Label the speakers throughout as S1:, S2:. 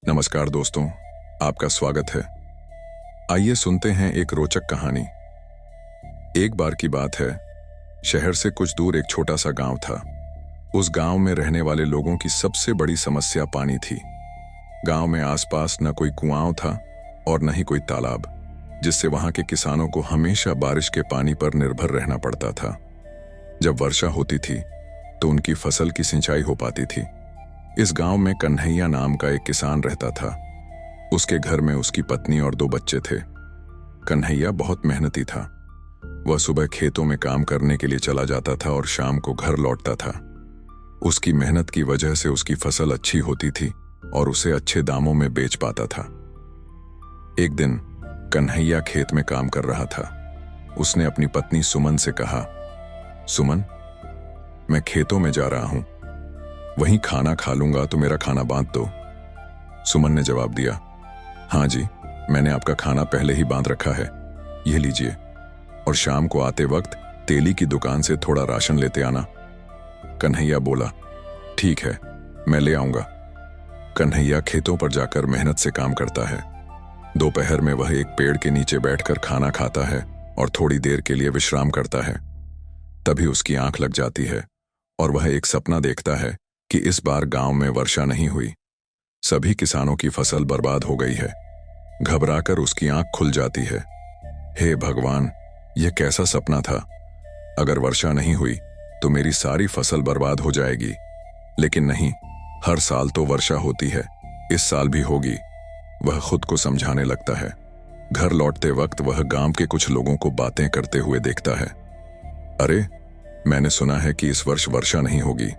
S1: नमस्कार दोस्तों, आपका स्वागत है। आइए सुनते हैं एक रोचक कहानी। एक बार की बात है, शहर से कुछ दूर एक छोटा सा गांव था। उस गांव में रहने वाले लोगों की सबसे बड़ी समस्या पानी थी। गांव में आसपास न कोई कुआं था और न ही कोई तालाब, जिससे वहां के किसानों को हमेशा बारिश के पानी पर निर्भर रहना पड़ता था। जब वर्षा होती थी तो उनकी फसल की सिंचाई हो पाती थी। इस गांव में कन्हैया नाम का एक किसान रहता था। उसके घर में उसकी पत्नी और 2 बच्चे थे। कन्हैया बहुत मेहनती था। वह सुबह खेतों में काम करने के लिए चला जाता था और शाम को घर लौटता था। उसकी मेहनत की वजह से उसकी फसल अच्छी होती थी और उसे अच्छे दामों में बेच पाता था। एक दिन कन्हैया खेत में काम कर रहा था। उसने अपनी पत्नी सुमन से कहा, सुमन, मैं खेतों में जा रहा हूं, वहीं खाना खा लूंगा तो मेरा खाना बांध दो। सुमन ने जवाब दिया, हाँ जी, मैंने आपका खाना पहले ही बांध रखा है, यह लीजिए, और शाम को आते वक्त तेली की दुकान से थोड़ा राशन लेते आना। कन्हैया बोला, ठीक है, मैं ले आऊंगा। कन्हैया खेतों पर जाकर मेहनत से काम करता है। दोपहर में वह एक पेड़ के नीचे बैठकर खाना खाता है और थोड़ी देर के लिए विश्राम करता है। तभी उसकी आंख लग जाती है और वह एक सपना देखता है कि इस बार गांव में वर्षा नहीं हुई। सभी किसानों की फसल बर्बाद हो गई है। घबराकर उसकी आंख खुल जाती है। हे भगवान, यह कैसा सपना था। अगर वर्षा नहीं हुई तो मेरी सारी फसल बर्बाद हो जाएगी। लेकिन नहीं, हर साल तो वर्षा होती है, इस साल भी होगी। वह खुद को समझाने लगता है। घर लौटते वक्त वह गांव के कुछ लोगों को बातें करते हुए देखता है। अरे, मैंने सुना है कि इस वर्ष वर्षा नहीं होगी।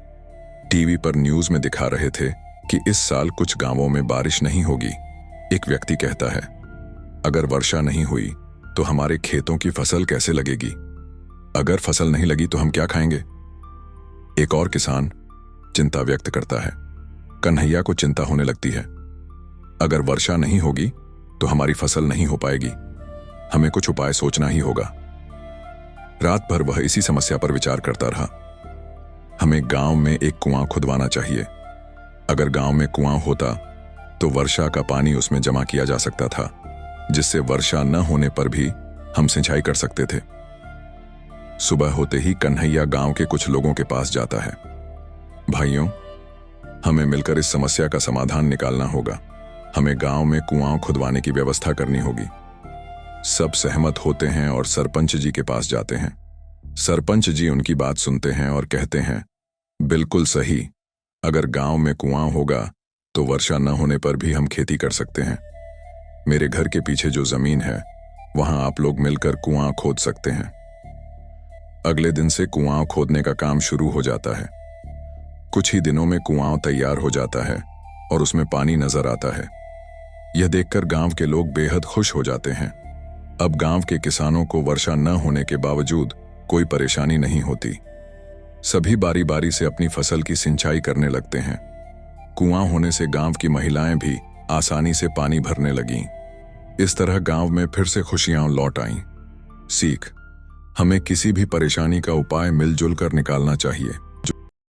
S1: टीवी पर न्यूज में दिखा रहे थे कि इस साल कुछ गांवों में बारिश नहीं होगी। एक व्यक्ति कहता है, अगर वर्षा नहीं हुई तो हमारे खेतों की फसल कैसे लगेगी? अगर फसल नहीं लगी तो हम क्या खाएंगे? एक और किसान चिंता व्यक्त करता है। कन्हैया को चिंता होने लगती है। अगर वर्षा नहीं होगी तो हमारी फसल नहीं हो पाएगी। हमें कुछ उपाय सोचना ही होगा। रात भर वह इसी समस्या पर विचार करता रहा। हमें गांव में एक कुआं खुदवाना चाहिए। अगर गांव में कुआं होता तो वर्षा का पानी उसमें जमा किया जा सकता था, जिससे वर्षा न होने पर भी हम सिंचाई कर सकते थे। सुबह होते ही कन्हैया गांव के कुछ लोगों के पास जाता है। भाइयों, हमें मिलकर इस समस्या का समाधान निकालना होगा। हमें गांव में कुआं खुदवाने की व्यवस्था करनी होगी। सब सहमत होते हैं और सरपंच जी के पास जाते हैं। सरपंच जी उनकी बात सुनते हैं और कहते हैं, बिल्कुल सही। अगर गांव में कुआं होगा तो वर्षा न होने पर भी हम खेती कर सकते हैं। मेरे घर के पीछे जो जमीन है वहां आप लोग मिलकर कुआं खोद सकते हैं। अगले दिन से कुआं खोदने का काम शुरू हो जाता है। कुछ ही दिनों में कुआं तैयार हो जाता है और उसमें पानी नजर आता है। यह देखकर गांव के लोग बेहद खुश हो जाते हैं। अब गांव के किसानों को वर्षा न होने के बावजूद कोई परेशानी नहीं होती। सभी बारी बारी से अपनी फसल की सिंचाई करने लगते हैं। कुआं होने से गांव की महिलाएं भी आसानी से पानी भरने लगीं। इस तरह गांव में फिर से खुशियां लौट आईं। सीख, हमें किसी भी परेशानी का उपाय मिलजुल कर निकालना चाहिए।